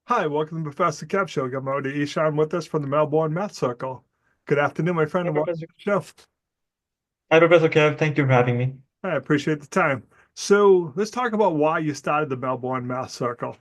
Hi, welcome to Professor Kev Show. Got my buddy Eshan with us from the Melbourne Math Circle. Good afternoon, my friend, Hi, and welcome Professor. to the show. Hi, Professor Kev. Thank you for having me. I appreciate the time. So let's talk about why you started the Melbourne Math Circle.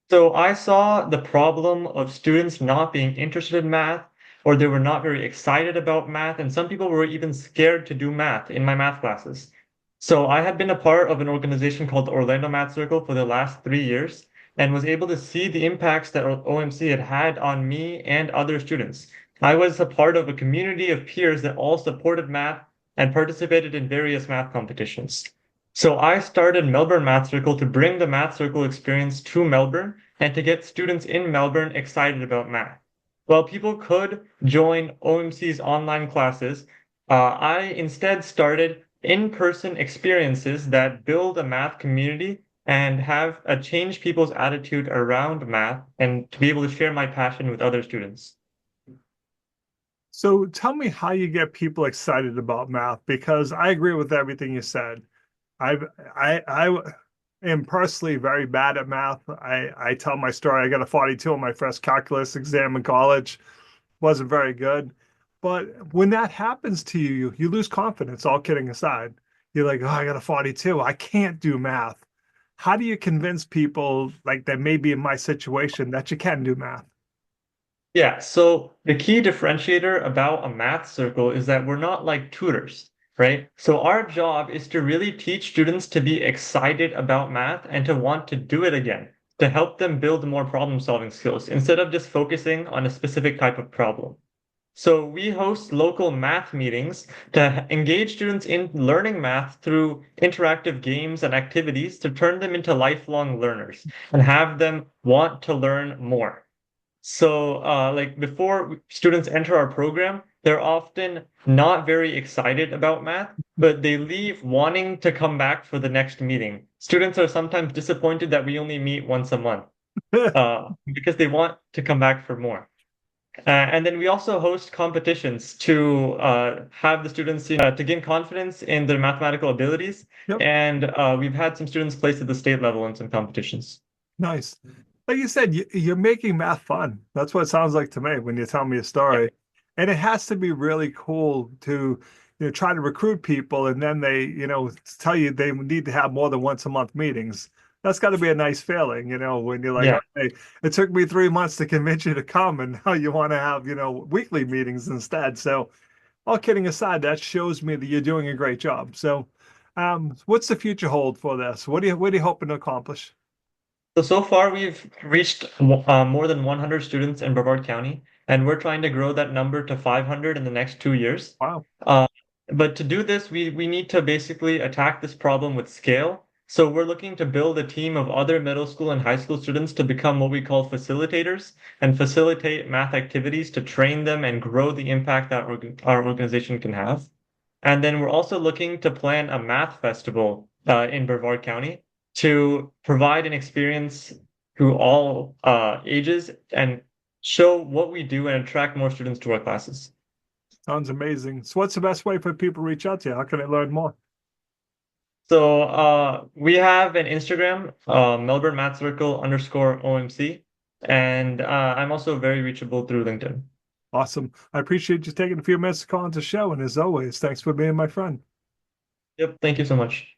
So I saw the problem of students not being interested in math, or they were not very excited about math, and some people were even scared to do math in my math classes. So I had been a part of an organization called the Orlando Math Circle for the last 3 years and was able to see the impacts that OMC had had on me and other students. I was a part of a community of peers that all supported math and participated in various math competitions. So I started Melbourne Math Circle to bring the Math Circle experience to Melbourne and to get students in Melbourne excited about math. While people could join OMC's online classes, I instead started in-person experiences that build a math community and have change people's attitude around math and to be able to share my passion with other students. So tell me how you get people excited about math, because I agree with everything you said. I've I am personally very bad at math. I tell my story. I got a 42 on my first calculus exam in college. Wasn't very good. But when that happens to you, you lose confidence, all kidding aside. You're like, oh, I got a 42. I can't do math. How do you convince people like that maybe in my situation that you can do math? Yeah, so the key differentiator about a math circle is that we're not like tutors, right? So our job is to really teach students to be excited about math and to want to do it again, to help them build more problem-solving skills instead of just focusing on a specific type of problem. So we host local math meetings to engage students in learning math through interactive games and activities to turn them into lifelong learners and have them want to learn more. So, like before students enter our program, they're often not very excited about math, but they leave wanting to come back for the next meeting. Students are sometimes disappointed that we only meet once a month, because they want to come back for more. And then we also host competitions to have the students, to gain confidence in their mathematical abilities. Yep, And we've had some students placed at the state level in some competitions. nice. Like you said, you're making math fun. That's what it sounds like to me when you tell me a Yeah. story. And it has to be really cool to, try to recruit people and then they, tell you they need to have more than once a month meetings. That's got to be a nice feeling, when you're like, Yeah. okay, it took me 3 months to convince you to come, and now you want to have, weekly meetings instead. So, all kidding aside, that shows me that you're doing a great job. So, what's the future hold for this? What are you hoping to accomplish? So far we've reached more than 100 students in Brevard County, and we're trying to grow that number to 500 in the next 2 years. Wow. Uh, but to do this, we need to basically attack this problem with scale. So we're looking to build a team of other middle school and high school students to become what we call facilitators and facilitate math activities to train them and grow the impact that our organization can have. And then we're also looking to plan a math festival in Brevard County to provide an experience to all ages and show what we do and attract more students to our classes. Sounds amazing. So, what's the best way for people to reach out to you? How can I learn more? So we have an Instagram, Melbourne Math Circle _ OMC, and I'm also very reachable through LinkedIn. Awesome. I appreciate you taking a few minutes to call into the show. And as always, thanks for being my friend. Yep, thank you so much.